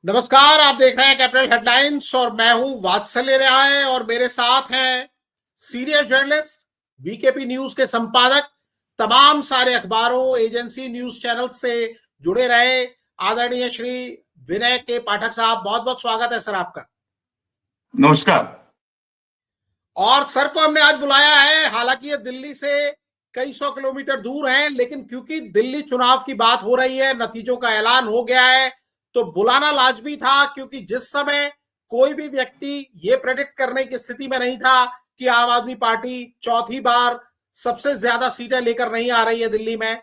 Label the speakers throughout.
Speaker 1: नमस्कार। आप देख रहे हैं कैपिटल हेडलाइंस और मैं हूं वात्सल्य राय और मेरे साथ हैं सीनियर जर्नलिस्ट, वीकेपी न्यूज के संपादक, तमाम सारे अखबारों, एजेंसी, न्यूज चैनल से जुड़े रहे आदरणीय श्री विनय के पाठक साहब। बहुत बहुत स्वागत है सर आपका।
Speaker 2: नमस्कार।
Speaker 1: और सर को हमने आज बुलाया है, हालांकि ये दिल्ली से कई सौ किलोमीटर दूर हैं, लेकिन क्योंकि दिल्ली चुनाव की बात हो रही है, नतीजों का ऐलान हो गया है, तो बुलाना लाजमी था। क्योंकि जिस समय कोई भी व्यक्ति ये प्रेडिक्ट करने की स्थिति में नहीं था कि आम आदमी पार्टी चौथी बार सबसे ज्यादा सीटें लेकर नहीं आ रही है दिल्ली में।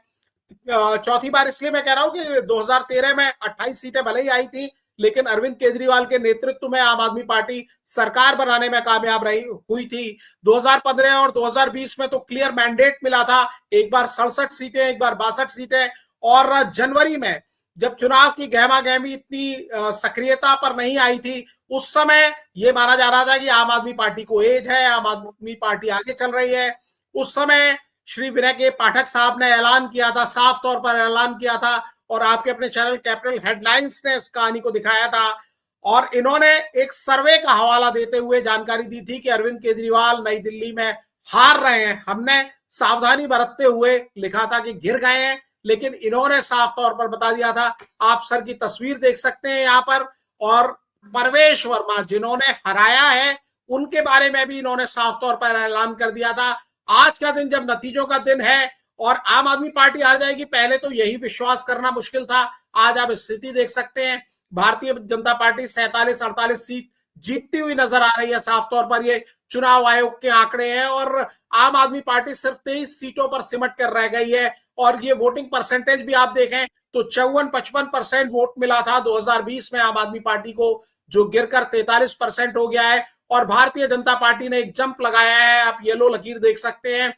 Speaker 1: चौथी बार इसलिए मैं कह रहा हूं कि 2013 में 28 सीटें भले ही आई थी, लेकिन अरविंद केजरीवाल के नेतृत्व में आम आदमी पार्टी सरकार बनाने में कामयाब रही हुई थी। 2015 और 2020 में तो क्लियर मैंडेट मिला था, एक बार 67 सीटें, एक बार 62 सीटें। और जनवरी में जब चुनाव की गहमा गहमी इतनी सक्रियता पर नहीं आई थी, उस समय यह माना जा रहा था कि आम आदमी पार्टी को एज है, आम आदमी पार्टी आगे चल रही है। उस समय श्री विनय के पाठक साहब ने ऐलान किया था, साफ तौर पर ऐलान किया था, और आपके अपने चैनल कैपिटल हेडलाइंस ने इस कहानी को दिखाया था। और इन्होंने एक सर्वे का हवाला देते हुए जानकारी दी थी कि अरविंद केजरीवाल नई दिल्ली में हार रहे हैं। हमने सावधानी बरतते हुए लिखा था कि गिर गए हैं, लेकिन इन्होंने साफ तौर पर बता दिया था। आप सर की तस्वीर देख सकते हैं यहाँ पर, और परवेश वर्मा जिन्होंने हराया है उनके बारे में भी इन्होंने साफ तौर पर ऐलान कर दिया था। आज का दिन जब नतीजों का दिन है और आम आदमी पार्टी हार जाएगी, पहले तो यही विश्वास करना मुश्किल था। आज आप स्थिति देख सकते हैं, भारतीय जनता पार्टी 47-48 सीट जीतती हुई नजर आ रही है। साफ तौर पर ये चुनाव आयोग के आंकड़े हैं, और आम आदमी पार्टी सिर्फ 23 सीटों पर सिमट कर रह गई है। और ये वोटिंग परसेंटेज भी आप देखें तो 54-55% वोट मिला था 2020 में आम आदमी पार्टी को, जो गिरकर 43% हो गया है। और भारतीय जनता पार्टी ने एक जंप लगाया है, आप येलो लकीर देख सकते हैं,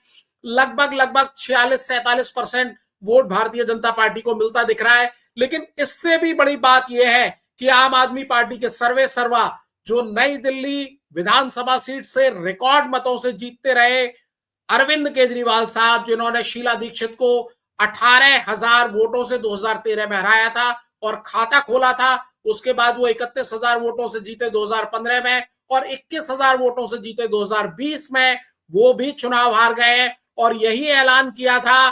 Speaker 1: लगभग 46-47% वोट भारतीय जनता पार्टी को मिलता दिख रहा है। लेकिन इससे भी बड़ी बात यह है कि आम आदमी पार्टी के सर्वे सर्वा जो नई दिल्ली विधानसभा सीट से रिकॉर्ड मतों से जीतते रहे, अरविंद केजरीवाल साहब, जिन्होंने शीला दीक्षित को 18,000 वोटों से 2013 में हराया था और खाता खोला था। उसके बाद वो 31,000 वोटों से जीते 2015 में, और 21,000 वोटों से जीते 2020 में। वो भी चुनाव हार गए। और यही ऐलान किया था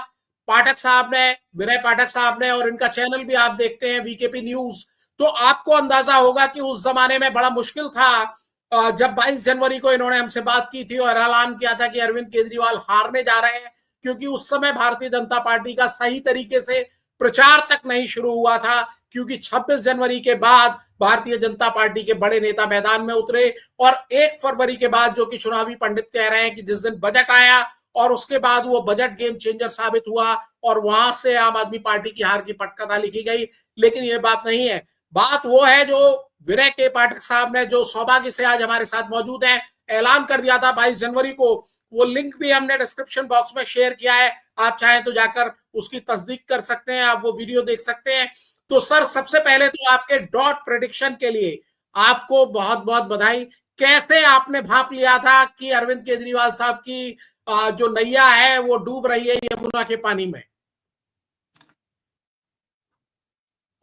Speaker 1: पाठक साहब ने, विनय पाठक साहब ने, और इनका चैनल भी आप देखते हैं वीकेपी न्यूज, तो आपको अंदाजा होगा कि उस जमाने में बड़ा मुश्किल था। जब 22 जनवरी को इन्होंने हमसे बात की थी और ऐलान किया था कि अरविंद केजरीवाल हारने जा रहे हैं, क्योंकि उस समय भारतीय जनता पार्टी का सही तरीके से प्रचार तक नहीं शुरू हुआ था। क्योंकि 26 जनवरी के बाद भारतीय जनता पार्टी के बड़े नेता मैदान में उतरे, और 1 फरवरी के बाद, जो कि चुनावी पंडित कह रहे हैं कि जिस दिन बजट आया, और उसके बाद वो बजट गेम चेंजर साबित हुआ, और वहां से आम आदमी पार्टी की हार की पटकथा लिखी गई। लेकिन ये बात नहीं है। बात वो है जो विनय के पाठक साहब ने, जो सौभाग्य से आज हमारे साथ मौजूद हैं, ऐलान कर दिया था 22 जनवरी को। वो लिंक भी हमने डिस्क्रिप्शन बॉक्स में शेयर किया है, आप चाहें तो जाकर उसकी तस्दीक कर सकते हैं, आप वो वीडियो देख सकते हैं। तो सर, सबसे पहले तो आपके डॉट प्रेडिक्शन के लिए आपको बहुत बहुत बधाई। कैसे आपने भाप लिया था कि अरविंद केजरीवाल साहब की जो नैया है वो डूब रही है यमुना के पानी में?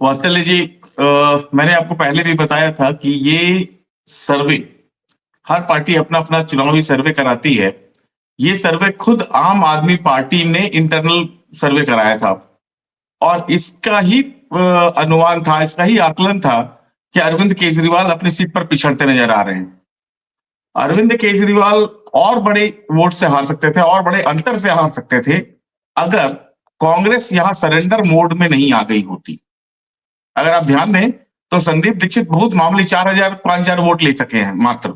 Speaker 2: वात्सल्य जी, मैंने आपको पहले भी बताया था कि ये सर्वे, हर पार्टी अपना अपना चुनावी सर्वे कराती है। ये सर्वे खुद आम आदमी पार्टी ने इंटरनल सर्वे कराया था, और इसका ही अनुमान था, इसका ही आकलन था कि अरविंद केजरीवाल अपनी सीट पर पिछड़ते नजर आ रहे हैं। अरविंद केजरीवाल और बड़े वोट से हार सकते थे, और बड़े अंतर से हार सकते थे, अगर कांग्रेस यहां सरेंडर मोड में नहीं आ गई होती। अगर आप ध्यान दें तो संदीप दीक्षित बहुत मामूली 4,000-5,000 वोट ले सके हैं मात्र।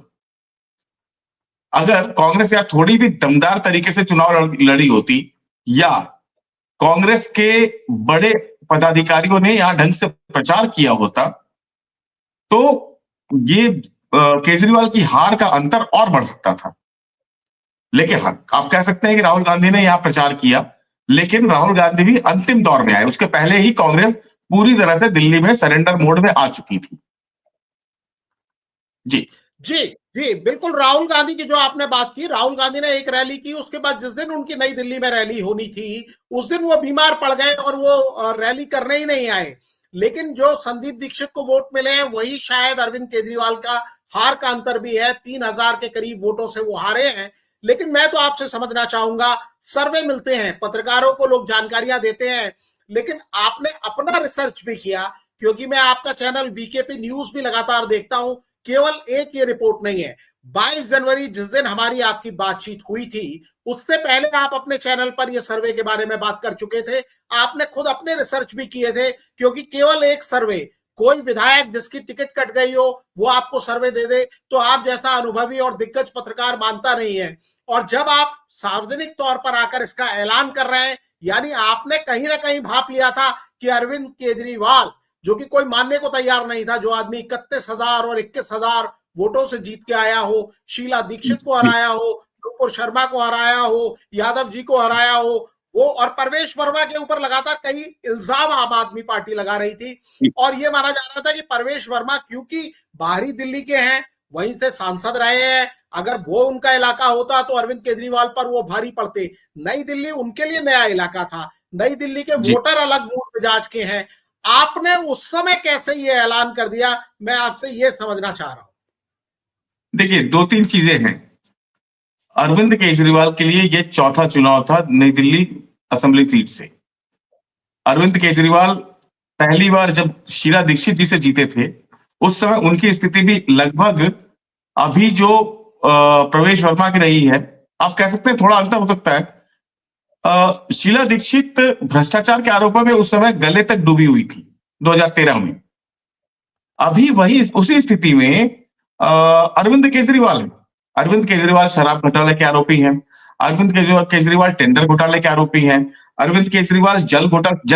Speaker 2: अगर कांग्रेस या थोड़ी भी दमदार तरीके से चुनाव लड़ी होती, या कांग्रेस के बड़े पदाधिकारियों ने यहां ढंग से प्रचार किया होता, तो ये केजरीवाल की हार का अंतर और बढ़ सकता था। लेकिन हाँ, आप कह सकते हैं कि राहुल गांधी ने यहां प्रचार किया, लेकिन राहुल गांधी भी अंतिम दौर में आए। उसके पहले ही कांग्रेस पूरी तरह से दिल्ली में सरेंडर मोड में आ चुकी थी। जी
Speaker 1: जी जी, बिल्कुल। राहुल गांधी की जो आपने बात की, राहुल गांधी ने एक रैली की, उसके बाद जिस दिन उनकी नई दिल्ली में रैली होनी थी, उस दिन वो बीमार पड़ गए और वो रैली करने ही नहीं आए। लेकिन जो संदीप दीक्षित को वोट मिले हैं वही शायद अरविंद केजरीवाल का हार का अंतर भी है। 3,000 के करीब वोटों से वो हारे हैं। लेकिन मैं तो आपसे समझना चाहूंगा, सर्वे मिलते हैं, पत्रकारों को लोग जानकारियां देते हैं, लेकिन आपने अपना रिसर्च भी किया, क्योंकि मैं आपका चैनल वीकेपी न्यूज भी लगातार देखता हूं। केवल एक ये रिपोर्ट नहीं है, 22 जनवरी जिस दिन हमारी आपकी बातचीत हुई थी, उससे पहले आप अपने चैनल पर यह सर्वे के बारे में बात कर चुके थे। आपने खुद अपने रिसर्च भी किए थे, क्योंकि केवल एक सर्वे, कोई विधायक जिसकी टिकट कट गई हो वो आपको सर्वे दे दे तो आप जैसा अनुभवी और दिग्गज पत्रकार मानता नहीं है। और जब आप सार्वजनिक तौर पर आकर इसका ऐलान कर रहे हैं, यानी आपने कहीं ना कहीं भाप लिया था कि अरविंद केजरीवाल, जो कि कोई मानने को तैयार नहीं था, जो आदमी 31,000 और 21,000 वोटों से जीत के आया हो, शीला दीक्षित को हराया हो, नुपुर शर्मा को हराया हो, यादव जी को हराया हो, वो और परवेश वर्मा के ऊपर लगातार कई इल्जाम आम आदमी पार्टी लगा रही थी। और ये माना जा रहा था कि परवेश वर्मा क्योंकि बाहरी दिल्ली के हैं, वहीं से सांसद रहे हैं, अगर वो उनका इलाका होता तो अरविंद केजरीवाल पर वो भारी पड़ते। नई दिल्ली उनके लिए नया इलाका था, नई दिल्ली के वोटर अलग मूड मिजाज के हैं। आपने उस समय कैसे ये ऐलान कर दिया, मैं आपसे ये समझना चाह रहा हूं।
Speaker 2: देखिए, 2-3 चीजें हैं। अरविंद केजरीवाल के लिए यह चौथा चुनाव था नई दिल्ली असेंबली सीट से। अरविंद केजरीवाल पहली बार जब शीला दीक्षित जी से जीते थे, उस समय उनकी स्थिति भी लगभग अभी जो प्रवेश वर्मा की रही है, आप कह सकते हैं थोड़ा अंतर हो सकता है। शीला दीक्षित भ्रष्टाचार के आरोपों में उस समय गले तक डूबी हुई थी 2013 में। अभी वही उसी स्थिति में अरविंद केजरीवाल है। अरविंद केजरीवाल शराब घोटाले के आरोपी हैं, अरविंद केजरीवाल टेंडर घोटाले के आरोपी हैं, अरविंद केजरीवाल जल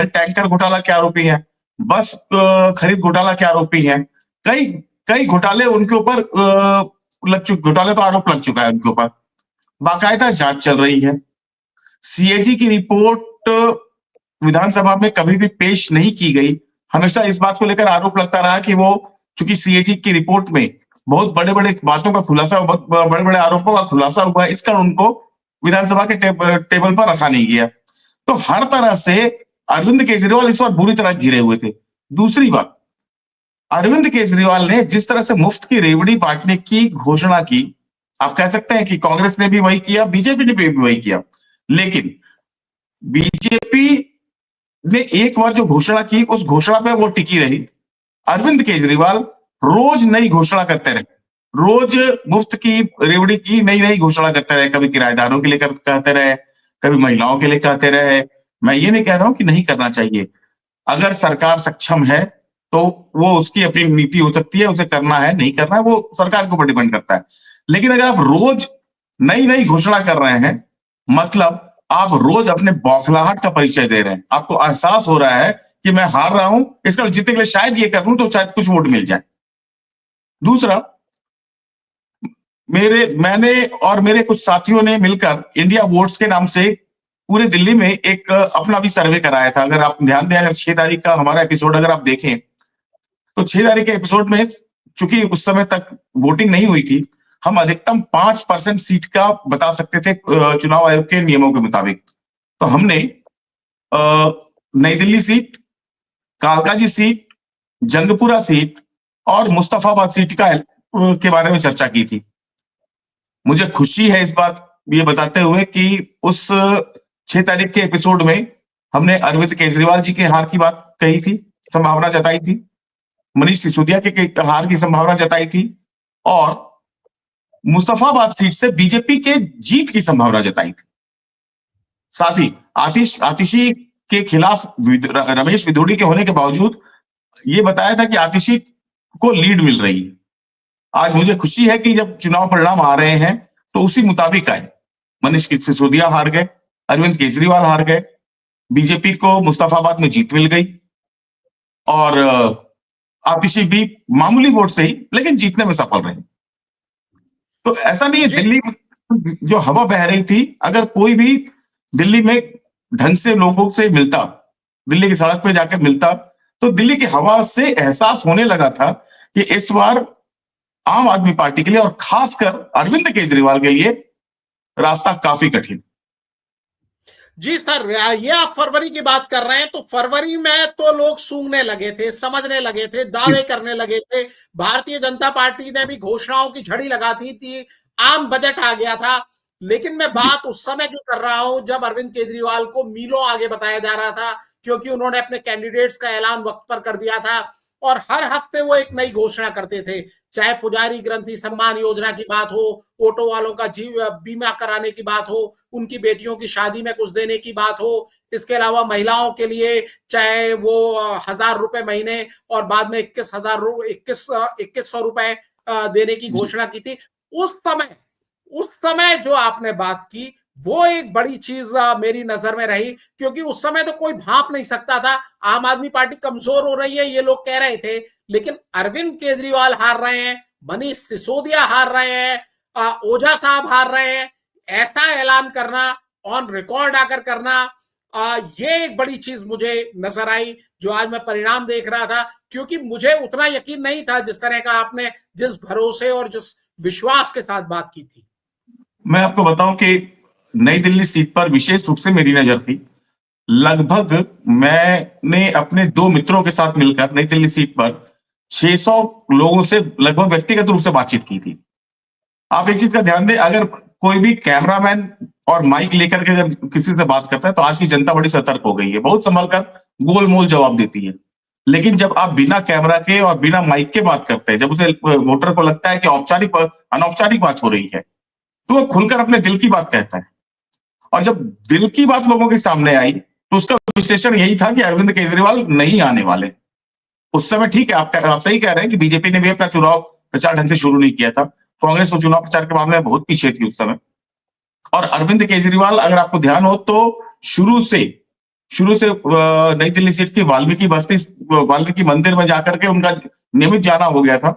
Speaker 2: टैंकर घोटाला के आरोपी हैं, बस खरीद घोटाला के आरोपी हैं। कई घोटाले उनके ऊपर घोटाले तो आरोप लग चुका है उनके ऊपर, बाकायदा जांच चल रही है। सीएजी की रिपोर्ट विधानसभा में कभी भी पेश नहीं की गई। हमेशा इस बात को लेकर आरोप लगता रहा कि वो, चूंकि सीएजी की रिपोर्ट में बहुत बड़े बड़े बातों का खुलासा, बहुत बड़े बड़े आरोपों का खुलासा हुआ, इस कारण उनको विधानसभा के टेबल पर रखा नहीं गया। तो हर तरह से अरविंद केजरीवाल इस बार बुरी तरह घिरे हुए थे। दूसरी बात, अरविंद केजरीवाल ने जिस तरह से मुफ्त की रेवड़ी बांटने की घोषणा की, आप कह सकते हैं कि कांग्रेस ने भी वही किया, बीजेपी ने भी वही किया। लेकिन बीजेपी ने एक बार जो घोषणा की, उस घोषणा पे वो टिकी रही। अरविंद केजरीवाल रोज नई घोषणा करते रहे, रोज मुफ्त की रेवड़ी की नई घोषणा करते रहे। कभी किराएदारों के लिए कहते रहे, कभी महिलाओं के लिए कहते रहे। मैं ये नहीं कह रहा हूं कि नहीं करना चाहिए, अगर सरकार सक्षम है तो वो उसकी अपनी नीति हो सकती है, उसे करना है नहीं करना है वो सरकार के ऊपर डिपेंड करता है। लेकिन अगर आप रोज नई घोषणा कर रहे हैं, मतलब आप रोज अपने बौखलाहट का परिचय दे रहे हैं। आपको एहसास हो रहा है कि मैं हार रहा हूं, इसका जीतने के लिए शायद ये कर लूं तो शायद कुछ वोट मिल जाए। दूसरा, मैंने और मेरे कुछ साथियों ने मिलकर इंडिया वोट्स के नाम से पूरे दिल्ली में एक अपना भी सर्वे कराया था। अगर आप ध्यान दें, अगर 6 तारीख का हमारा एपिसोड अगर आप देखें तो 6 तारीख के एपिसोड में, चूंकि उस समय तक वोटिंग नहीं हुई थी, हम अधिकतम 5% सीट का बता सकते थे चुनाव आयोग के नियमों के मुताबिक। तो हमने नई Delhi seat, Kalkaji seat, Jangpura seat और मुस्तफाबाद सीट के बारे में चर्चा की थी। मुझे खुशी है इस बात ये बताते हुए कि उस 6 तारीख के एपिसोड में हमने अरविंद केजरीवाल जी के हार की बात कही थी, संभावना जताई थी, मनीष सिसोदिया के हार की संभावना जताई थी, और मुस्तफाबाद सीट से बीजेपी के जीत की संभावना जताई थी। साथ ही आतिशी के खिलाफ रमेश विधोड़ी के होने के बावजूद ये बताया था कि आतिशी को लीड मिल रही है। आज मुझे खुशी है कि जब चुनाव परिणाम आ रहे हैं तो उसी मुताबिक आए। मनीष सिसोदिया हार गए, अरविंद केजरीवाल हार गए, बीजेपी को मुस्तफाबाद में जीत मिल गई, और आतिशी भी मामूली वोट से ही लेकिन जीतने में सफल रही। तो ऐसा नहीं है, दिल्ली में जो हवा बह रही थी, अगर कोई भी दिल्ली में ढंग से लोगों से मिलता, दिल्ली की सड़क पे जाकर मिलता, तो दिल्ली की हवा से एहसास होने लगा था कि इस बार आम आदमी पार्टी के लिए और खासकर अरविंद केजरीवाल के लिए रास्ता काफी कठिन।
Speaker 1: जी सर, ये आप फरवरी की बात कर रहे हैं, तो फरवरी में तो लोग सूंघने लगे थे, समझने लगे थे, दावे करने लगे थे। भारतीय जनता पार्टी ने भी घोषणाओं की झड़ी लगा थी, आम बजट आ गया था। लेकिन मैं बात उस समय की कर रहा हूं जब अरविंद केजरीवाल को मीलों आगे बताया जा रहा था, क्योंकि उन्होंने अपने कैंडिडेट्स का ऐलान वक्त पर कर दिया था और हर हफ्ते वो एक नई घोषणा करते थे। चाहे पुजारी ग्रंथि सम्मान योजना की बात हो, ऑटो वालों का बीमा कराने की बात हो, उनकी बेटियों की शादी में कुछ देने की बात हो, इसके अलावा महिलाओं के लिए चाहे वो 1,000 रुपए महीने और बाद में 21,000 रुपए देने की घोषणा की थी। उस समय जो आपने बात की वो एक बड़ी चीज मेरी नजर में रही, क्योंकि उस समय तो कोई भांप नहीं सकता था आम आदमी पार्टी कमजोर हो रही है, ये लोग कह रहे थे। लेकिन अरविंद केजरीवाल हार रहे हैं, मनीष सिसोदिया हार रहे हैं, ओझा साहब हार रहे हैं, ऐसा ऐलान करना, ऑन रिकॉर्ड आकर करना, ये एक बड़ी चीज मुझे नजर आई जो आज मैं परिणाम देख रहा था। क्योंकि मुझे उतना यकीन नहीं था जिस तरह का आपने जिस भरोसे और जिस विश्वास के साथ बात की थी।
Speaker 2: मैं आपको बताऊं कि नई दिल्ली सीट पर विशेष रूप से मेरी नजर थी। लगभग मैंने अपने 2 मित्रों के साथ मिलकर नई दिल्ली सीट पर 600 लोगों से लगभग व्यक्तिगत रूप से बातचीत की थी। आप एक चीज का ध्यान दें, अगर कोई भी कैमरामैन और माइक लेकर के अगर किसी से बात करता है तो आज की जनता बड़ी सतर्क हो गई है, बहुत संभल कर गोलमोल जवाब देती है। लेकिन जब आप बिना कैमरा के और बिना माइक के बात करते हैं, जब उसे वोटर को लगता है कि अनौपचारिक बात हो रही है, तो वो खुलकर अपने दिल की बात कहता है। और जब दिल की बात लोगों के सामने आई तो उसका विश्लेषण यही था कि अरविंद केजरीवाल नहीं आने वाले। उस समय ठीक है, आप सही कह रहे हैं कि बीजेपी ने भी अपना चुनाव प्रचार ढंग से शुरू नहीं किया था। कांग्रेस तो चुनाव प्रचार के मामले में बहुत पीछे थी उस समय। और अरविंद केजरीवाल, अगर आपको ध्यान हो तो शुरू से नई दिल्ली सीट की वाल्मीकि मंदिर में जाकर के उनका नियमित जाना हो गया था।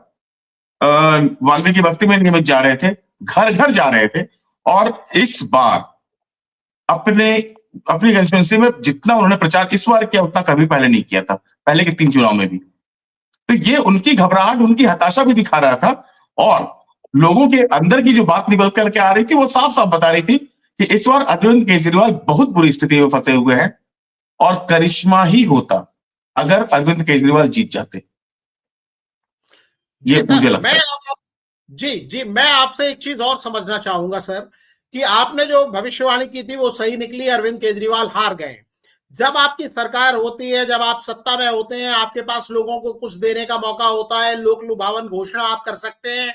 Speaker 2: वाल्मीकि बस्ती में नियमित जा रहे थे, घर घर जा रहे थे। और इस बार अपनी कंस्टिट्यूंसी में जितना उन्होंने प्रचार इस बार किया उतना कभी पहले नहीं किया था, पहले के 3 चुनाव में भी। तो ये उनकी घबराहट, उनकी हताशा भी दिखा रहा था। और लोगों के अंदर की जो बात निकल करके आ रही थी वो साफ साफ बता रही थी कि इस बार अरविंद केजरीवाल बहुत बुरी स्थिति में फंसे हुए हैं और करिश्मा ही होता अगर अरविंद केजरीवाल जीत जाते। ये मुझे लगता है।
Speaker 1: जी, मैं आपसे एक चीज और समझना चाहूंगा सर, कि आपने जो भविष्यवाणी की थी वो सही निकली, अरविंद केजरीवाल हार गए। जब आपकी सरकार होती है, जब आप सत्ता में होते हैं, आपके पास लोगों को कुछ देने का मौका होता है, लोक लुभावन घोषणा आप कर सकते हैं,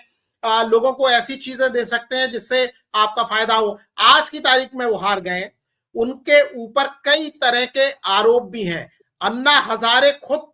Speaker 1: लोगों को ऐसी चीजें दे सकते हैं जिससे आपका फायदा हो। आज की तारीख में वो हार गए। उनके ऊपर कई तरह के आरोप भी हैं। अन्ना हजारे खुद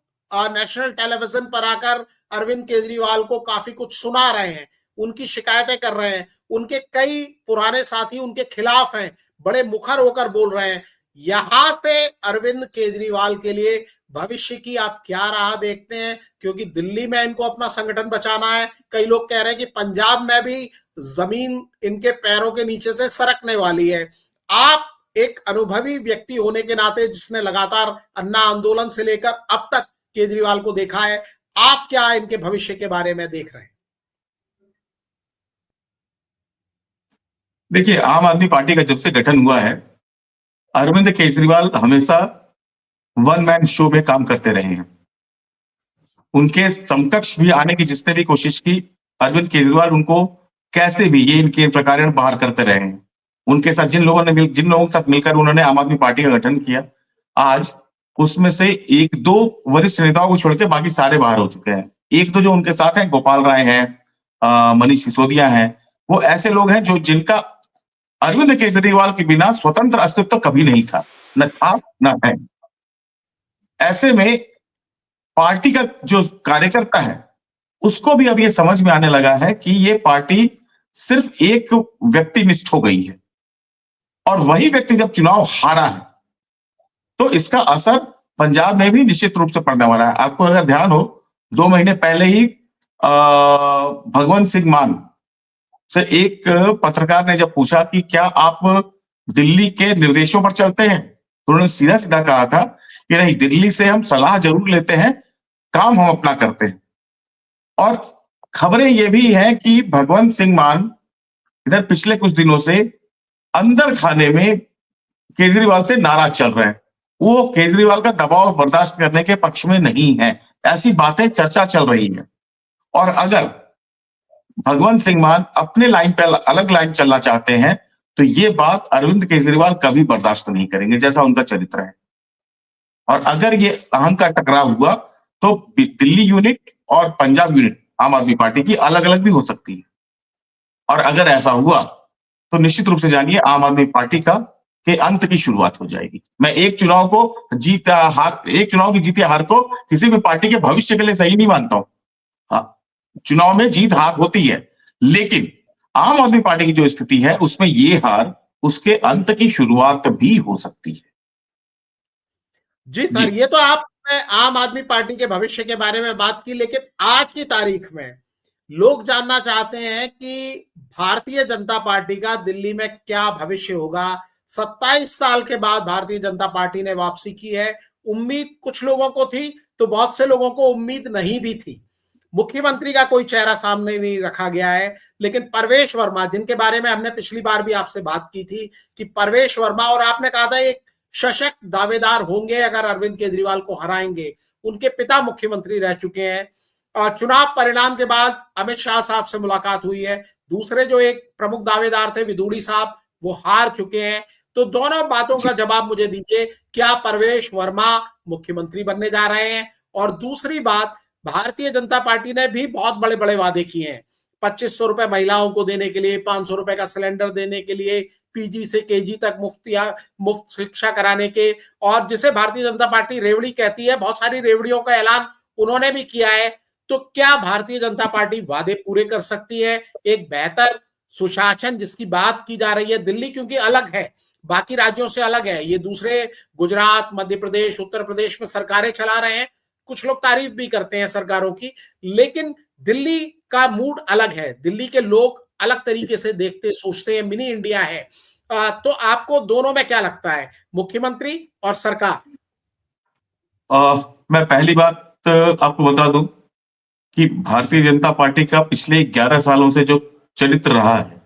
Speaker 1: नेशनल टेलीविजन पर आकर अरविंद केजरीवाल को काफी कुछ सुना रहे हैं, उनकी शिकायतें कर रहे हैं। उनके कई पुराने साथी उनके खिलाफ हैं, बड़े मुखर होकर बोल रहे हैं। यहां से अरविंद केजरीवाल के लिए भविष्य की आप क्या राह देखते हैं? क्योंकि दिल्ली में इनको अपना संगठन बचाना है। कई लोग कह रहे हैं कि पंजाब में भी जमीन इनके पैरों के नीचे से सरकने वाली है। आप एक अनुभवी व्यक्ति होने के नाते, जिसने लगातार अन्ना आंदोलन से लेकर अब तक केजरीवाल को देखा है, आप क्या इनके भविष्य के बारे में देख रहे हैं?
Speaker 2: देखिए, आम आदमी पार्टी का जब से गठन हुआ है, अरविंद केजरीवाल हमेशा वन मैन शो में काम करते रहे हैं। उनके समकक्ष भी आने की जिसने भी कोशिश की, अरविंद केजरीवाल उनको कैसे भी ये इनके प्रकारण बाहर करते रहे हैं। उनके साथ जिन लोगों के साथ मिलकर उन्होंने आम आदमी पार्टी का गठन किया, आज उसमें से 1-2 वरिष्ठ नेताओं को छोड़ के बाकी सारे बाहर हो चुके हैं। 1-2 जो उनके साथ हैं, गोपाल राय हैं, मनीष सिसोदिया हैं, वो ऐसे लोग हैं जिनका अरविंद केजरीवाल के बिना स्वतंत्र अस्तित्व कभी नहीं था, न था न है। ऐसे में पार्टी का जो कार्यकर्ता है उसको भी अब ये समझ में आने लगा है कि ये पार्टी सिर्फ एक व्यक्तिनिष्ठ हो गई है, और वही व्यक्ति जब चुनाव हारा है तो इसका असर पंजाब में भी निश्चित रूप से पड़ने वाला है। आपको अगर ध्यान हो, 2 महीने पहले ही भगवंत सिंह मान से एक पत्रकार ने जब पूछा कि क्या आप दिल्ली के निर्देशों पर चलते हैं, तो उन्होंने सीधा सीधा कहा था कि नहीं, दिल्ली से हम सलाह जरूर लेते हैं, काम हम अपना करते हैं। और खबरें ये भी हैं कि भगवंत सिंह मान इधर पिछले कुछ दिनों से अंदर खाने में केजरीवाल से नाराज चल रहे हैं, वो केजरीवाल का दबाव बर्दाश्त करने के पक्ष में नहीं है। ऐसी बातें चर्चा चल रही है। और अगर भगवंत सिंह मान अपने लाइन पे अलग लाइन चलना चाहते हैं तो ये बात अरविंद केजरीवाल कभी बर्दाश्त नहीं करेंगे, जैसा उनका चरित्र है। और अगर ये अहम का टकराव हुआ तो दिल्ली यूनिट और पंजाब यूनिट आम आदमी पार्टी की अलग अलग भी हो सकती है। और अगर ऐसा हुआ तो निश्चित रूप से जानिए आम आदमी पार्टी का के अंत की शुरुआत हो जाएगी। मैं एक चुनाव की जीत या हार को किसी भी पार्टी के भविष्य के लिए सही नहीं मानता हूं। हाँ, चुनाव में जीत हार होती है, लेकिन आम आदमी पार्टी की जो स्थिति है उसमें ये हार उसके अंत की शुरुआत भी हो सकती है।
Speaker 1: जी सर, ये तो आपने आम आदमी पार्टी के भविष्य के बारे में बात की, लेकिन आज की तारीख में लोग जानना चाहते हैं कि भारतीय जनता पार्टी का दिल्ली में क्या भविष्य होगा। 27 साल के बाद भारतीय जनता पार्टी ने वापसी की है। उम्मीद कुछ लोगों को थी तो बहुत से लोगों को उम्मीद नहीं भी थी। मुख्यमंत्री का कोई चेहरा सामने नहीं रखा गया है, लेकिन परवेश वर्मा, जिनके बारे में हमने पिछली बार भी आपसे बात की थी कि परवेश वर्मा, और आपने कहा था एक सशक्त दावेदार होंगे अगर अरविंद केजरीवाल को हराएंगे। उनके पिता मुख्यमंत्री रह चुके हैं। चुनाव परिणाम के बाद अमित शाह साहब से मुलाकात हुई है। दूसरे जो एक प्रमुख दावेदार थे विदुड़ी साहब, वो हार चुके हैं। तो दोनों बातों का जवाब मुझे दीजिए, क्या परवेश वर्मा मुख्यमंत्री बनने जा रहे हैं? और दूसरी बात, भारतीय जनता पार्टी ने भी बहुत बड़े बड़े वादे किए हैं, 2500 रुपए महिलाओं को देने के लिए, 500 रुपए का सिलेंडर देने के लिए, पीजी से केजी तक मुफ्त शिक्षा कराने के, और जिसे भारतीय जनता पार्टी रेवड़ी कहती है, बहुत सारी रेवड़ियों का ऐलान उन्होंने भी किया है। तो क्या भारतीय जनता पार्टी वादे पूरे कर सकती है? एक बेहतर सुशासन जिसकी बात की जा रही है, दिल्ली क्योंकि अलग है, बाकी राज्यों से अलग है, ये दूसरे गुजरात, मध्य प्रदेश, उत्तर प्रदेश में सरकारें चला रहे हैं। कुछ लोग तारीफ भी करते हैं सरकारों की, लेकिन दिल्ली का मूड अलग है, दिल्ली के लोग अलग तरीके से देखते सोचते हैं, मिनी इंडिया है। तो आपको दोनों में क्या लगता है, मुख्यमंत्री और सरकार?
Speaker 2: मैं पहली बात आपको बता दूं कि भारतीय जनता पार्टी का पिछले 11 सालों से जो चरित्र रहा है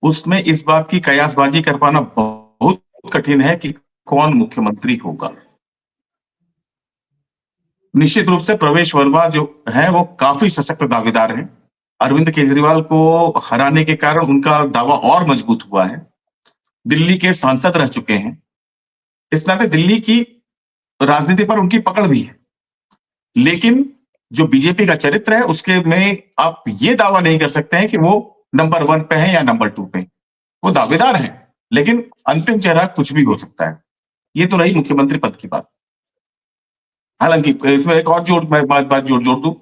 Speaker 2: उसमें इस बात की कयासबाजी कर पाना बहुत कठिन है कि कौन मुख्यमंत्री होगा। निश्चित रूप से प्रवेश वर्मा जो है वो काफी सशक्त दावेदार हैं। अरविंद केजरीवाल को हराने के कारण उनका दावा और मजबूत हुआ है। दिल्ली के सांसद रह चुके हैं, इस नाते दिल्ली की राजनीति पर उनकी पकड़ भी है। लेकिन जो बीजेपी का चरित्र है उसके में आप ये दावा नहीं कर सकते हैं कि वो नंबर 1 पे है या नंबर 2 पे। वो दावेदार है, लेकिन अंतिम चेहरा कुछ भी हो सकता है। ये तो रही मुख्यमंत्री पद की बात। हालांकि इसमें एक और बात जोड़ दूं,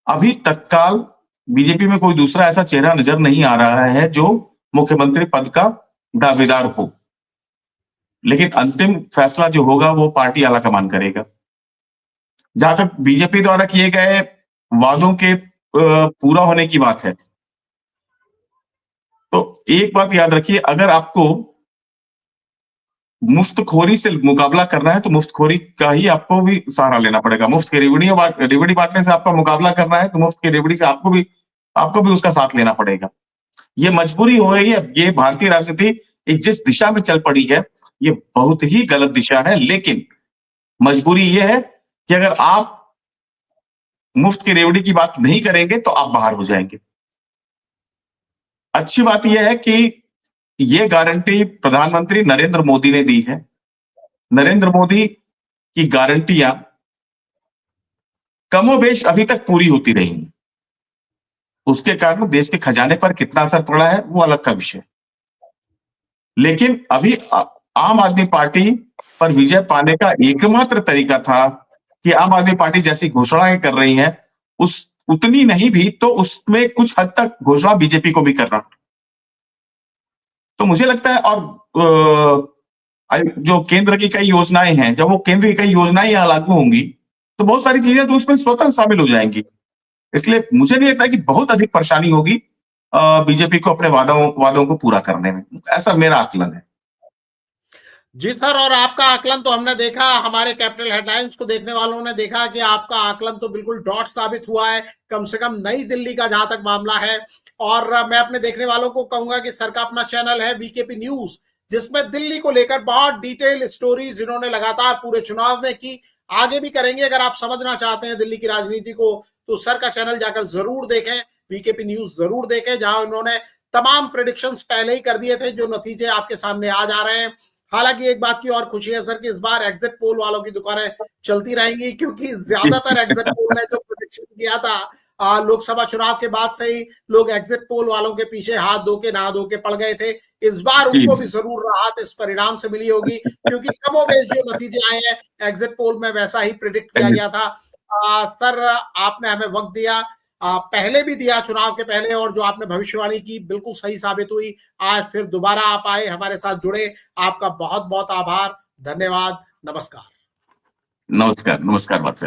Speaker 2: अभी तत्काल बीजेपी में कोई दूसरा ऐसा चेहरा नजर नहीं आ रहा है जो मुख्यमंत्री पद का दावेदार हो। लेकिन अंतिम फैसला जो होगा वो पार्टी आलाकमान करेगा। जहां तक बीजेपी द्वारा किए गए वादों के पूरा होने की बात है, तो एक बात याद रखिए, अगर आपको मुफ्तखोरी से मुकाबला करना है तो मुफ्तखोरी का ही आपको भी सहारा लेना पड़ेगा। मुफ्त की रेवड़ी बांटने से आपका मुकाबला करना है तो मुफ्त की रेवड़ी से आपको भी उसका साथ लेना पड़ेगा। ये मजबूरी हो गई है। ये भारतीय राजनीति एक जिस दिशा में चल पड़ी है ये बहुत ही गलत दिशा है, लेकिन मजबूरी ये है कि अगर आप मुफ्त की रेवड़ी की बात नहीं करेंगे तो आप बाहर हो जाएंगे। अच्छी बात यह है कि ये गारंटी प्रधानमंत्री नरेंद्र मोदी ने दी है। नरेंद्र मोदी की गारंटियां कमोबेश अभी तक पूरी होती रही। उसके कारण देश के खजाने पर कितना असर पड़ा है वो अलग का विषय। लेकिन अभी आम आदमी पार्टी पर विजय पाने का एकमात्र तरीका था कि आम आदमी पार्टी जैसी घोषणाएं कर रही है उतनी नहीं भी तो उसमें कुछ हद तक घोषणा बीजेपी को भी करना। तो मुझे लगता है, और जो केंद्र की कई योजनाएं हैं, जब वो केंद्र की कई योजनाएं यहां लागू होंगी तो बहुत सारी चीजें तो उसमें स्वतः शामिल हो जाएंगी। इसलिए मुझे नहीं लगता कि बहुत अधिक परेशानी होगी बीजेपी को अपने वादों को पूरा करने में। ऐसा मेरा आकलन है।
Speaker 1: जी सर, और आपका आकलन तो हमने देखा, हमारे कैपिटल हेडलाइंस को देखने वालों ने देखा कि आपका आकलन तो बिल्कुल डॉट साबित हुआ है, कम से कम नई दिल्ली का जहां तक मामला है। और मैं अपने देखने वालों को कहूंगा कि सर का अपना चैनल है वीकेपी न्यूज, जिसमें दिल्ली को लेकर बहुत डिटेल स्टोरीज इन्होंने लगातार पूरे चुनाव में की, आगे भी करेंगे। अगर आप समझना चाहते हैं दिल्ली की राजनीति को तो सर का चैनल जाकर जरूर देखें, वीकेपी न्यूज जरूर देखें, जहां उन्होंने तमाम प्रेडिक्शंस पहले ही कर दिए थे, जो नतीजे आपके सामने आ जा रहे हैं। हालांकि एक बात की और खुशी है सर कि इस बार एग्जिट पोल वालों की दुकानें चलती रहेंगी, क्योंकि ज्यादातर एग्जिट पोल ने जो प्रेडिक्शन किया था लोकसभा चुनाव के बाद से ही लोग एग्जिट पोल वालों के पीछे हाथ धो के नहा धो के पड़ गए थे। इस बार उनको भी जरूर राहत इस परिणाम से मिली होगी, क्योंकि कमोबेश जो नतीजे आए हैं एग्जिट पोल में वैसा ही प्रिडिक्ट किया गया था। सर आपने हमें वक्त दिया, पहले भी दिया चुनाव के पहले, और जो आपने भविष्यवाणी की बिल्कुल सही साबित हुई। आज फिर दोबारा आप आए, हमारे साथ जुड़े, आपका बहुत बहुत आभार, धन्यवाद, नमस्कार।
Speaker 2: नमस्कार, नमस्कार। बात